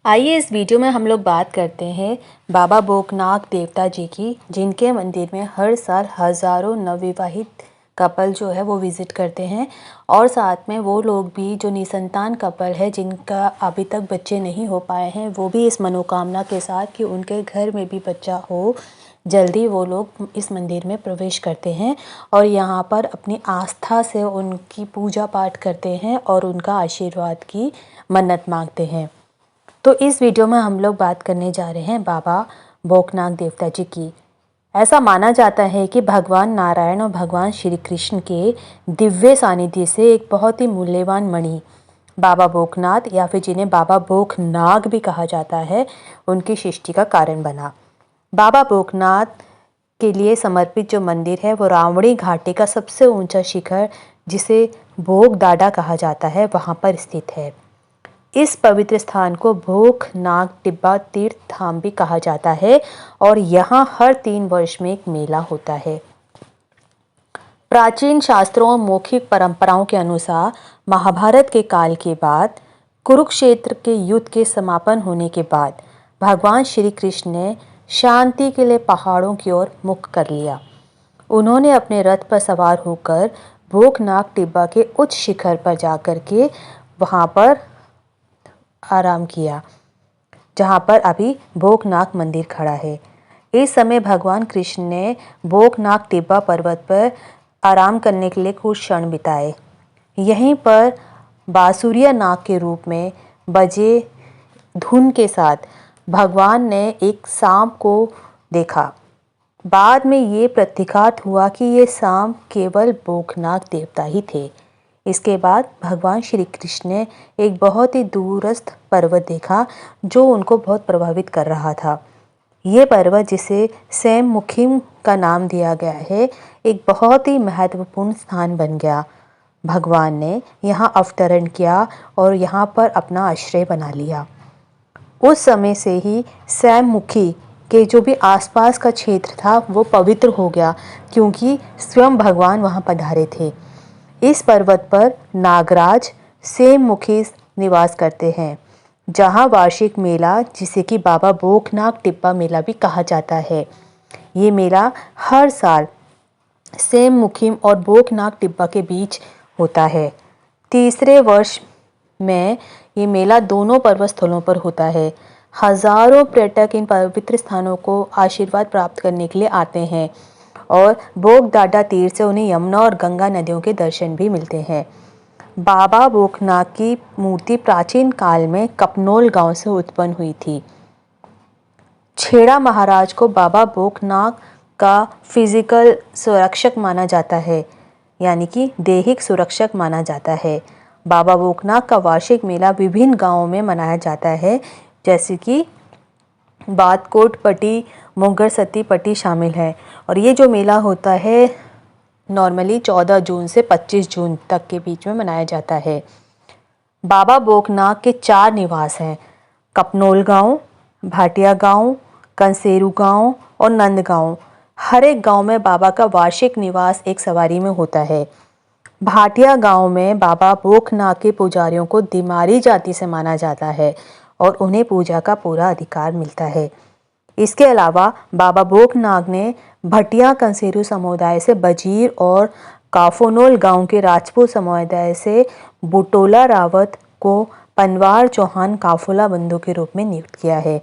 आइए इस वीडियो में हम लोग बात करते हैं बाबा भोगनाथ देवता जी की, जिनके मंदिर में हर साल हज़ारों नवविवाहित कपल जो है वो विज़िट करते हैं। और साथ में वो लोग भी जो निसंतान कपल है, जिनका अभी तक बच्चे नहीं हो पाए हैं, वो भी इस मनोकामना के साथ कि उनके घर में भी बच्चा हो जल्दी, वो लोग इस मंदिर में प्रवेश करते हैं और यहाँ पर अपनी आस्था से उनकी पूजा पाठ करते हैं और उनका आशीर्वाद की मन्नत मांगते हैं। तो इस वीडियो में हम लोग बात करने जा रहे हैं बाबा भोगनाथ देवता जी की। ऐसा माना जाता है कि भगवान नारायण और भगवान श्री कृष्ण के दिव्य सानिध्य से एक बहुत ही मूल्यवान मणि बाबा भोगनाथ, या फिर जिन्हें बाबा भोगनाग भी कहा जाता है, उनकी सृष्टि का कारण बना। बाबा भोगनाथ के लिए समर्पित जो मंदिर है वो रावणी घाटी का सबसे ऊंचा शिखर, जिसे भोगदाडा कहा जाता है, वहाँ पर स्थित है। इस पवित्र स्थान को भोगनाग टिब्बा तीर्थ धाम भी कहा जाता है और यहाँ हर 3 वर्ष में एक मेला होता है। प्राचीन शास्त्रों और मौखिक परंपराओं के अनुसार महाभारत के काल के बाद, कुरुक्षेत्र के युद्ध के समापन होने के बाद, भगवान श्री कृष्ण ने शांति के लिए पहाड़ों की ओर मुख कर लिया। उन्होंने अपने रथ पर सवार होकर भोगनाग टिब्बा के उच्च शिखर पर जाकर के वहाँ पर आराम किया, जहाँ पर अभी भोगनाग मंदिर खड़ा है। इस समय भगवान कृष्ण ने भोगनाग टिब्बा पर्वत पर आराम करने के लिए कुछ क्षण बिताए। यहीं पर बांसुरिया नाग के रूप में बजे धुन के साथ भगवान ने एक सांप को देखा। बाद में ये प्रतीकात हुआ कि ये सांप केवल भोगनाग देवता ही थे। इसके बाद भगवान श्री कृष्ण ने एक बहुत ही दूरस्थ पर्वत देखा जो उनको बहुत प्रभावित कर रहा था। ये पर्वत, जिसे सैम मुखिम का नाम दिया गया है, एक बहुत ही महत्वपूर्ण स्थान बन गया। भगवान ने यहाँ अवतरण किया और यहाँ पर अपना आश्रय बना लिया। उस समय से ही सैम मुखी के जो भी आसपास का क्षेत्र था वो पवित्र हो गया, क्योंकि स्वयं भगवान वहाँ पधारे थे। इस पर्वत पर नागराज सैम मुखी निवास करते हैं, जहाँ वार्षिक मेला, जिसे कि बाबा भोगनाग टिब्बा मेला भी कहा जाता है, ये मेला हर साल सैम मुखिम और भोगनाग टिब्बा के बीच होता है। तीसरे वर्ष में ये मेला दोनों पर्वत स्थलों पर होता है। हजारों पर्यटक इन पवित्र स्थानों को आशीर्वाद प्राप्त करने के लिए आते हैं और भोगदाडा तीर्थ से उन्हें यमुना और गंगा नदियों के दर्शन भी मिलते हैं। बाबा भोगनाथ की मूर्ति प्राचीन काल में कपनोल गांव से उत्पन्न हुई थी। छेड़ा महाराज को बाबा भोगनाथ का फिजिकल सुरक्षक माना जाता है, यानी कि दैहिक सुरक्षक माना जाता है। बाबा भोगनाथ का वार्षिक मेला विभिन्न गांवों में मनाया जाता है, जैसे कि बादकोट पट्टी, मुंगर सती पट्टी शामिल है। और ये जो मेला होता है नॉर्मली 14 जून से 25 जून तक के बीच में मनाया जाता है। बाबा भोगनाथ के 4 निवास हैं: कपनोल गांव, भाटिया गांव, कंसेरू गांव और नंद गांव। हर एक गांव में बाबा का वार्षिक निवास एक सवारी में होता है। भाटिया गांव में बाबा भोगनाथ के पुजारियों को दिमारी जाति से माना जाता है और उन्हें पूजा का पूरा अधिकार मिलता है। इसके अलावा बाबा भोगनाथ ने भटिया कंसेरू समुदाय से बजीर और काफोनोल गांव के राजपूत समुदाय से बुटोला रावत को पनवार चौहान काफोला बंधु के रूप में नियुक्त किया है।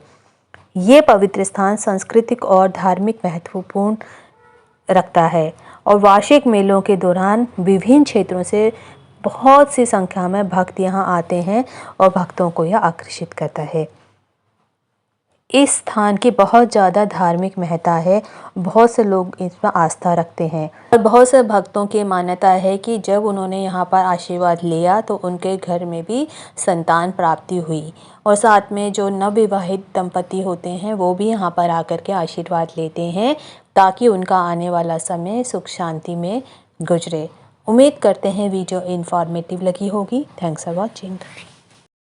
ये पवित्र स्थान सांस्कृतिक और धार्मिक महत्वपूर्ण रखता है और वार्षिक मेलों के दौरान विभिन्न क्षेत्रों से बहुत सी संख्या में भक्त यहाँ आते हैं और भक्तों को यह आकर्षित करता है। इस स्थान की बहुत ज़्यादा धार्मिक महत्ता है, बहुत से लोग इसमें आस्था रखते हैं और बहुत से भक्तों की मान्यता है कि जब उन्होंने यहाँ पर आशीर्वाद लिया तो उनके घर में भी संतान प्राप्ति हुई। और साथ में जो नवविवाहित दंपति होते हैं वो भी यहाँ पर आकर के आशीर्वाद लेते हैं, ताकि उनका आने वाला समय सुख शांति में गुजरे। उम्मीद करते हैं वीडियो इन्फॉर्मेटिव लगी होगी। Thanks for watching.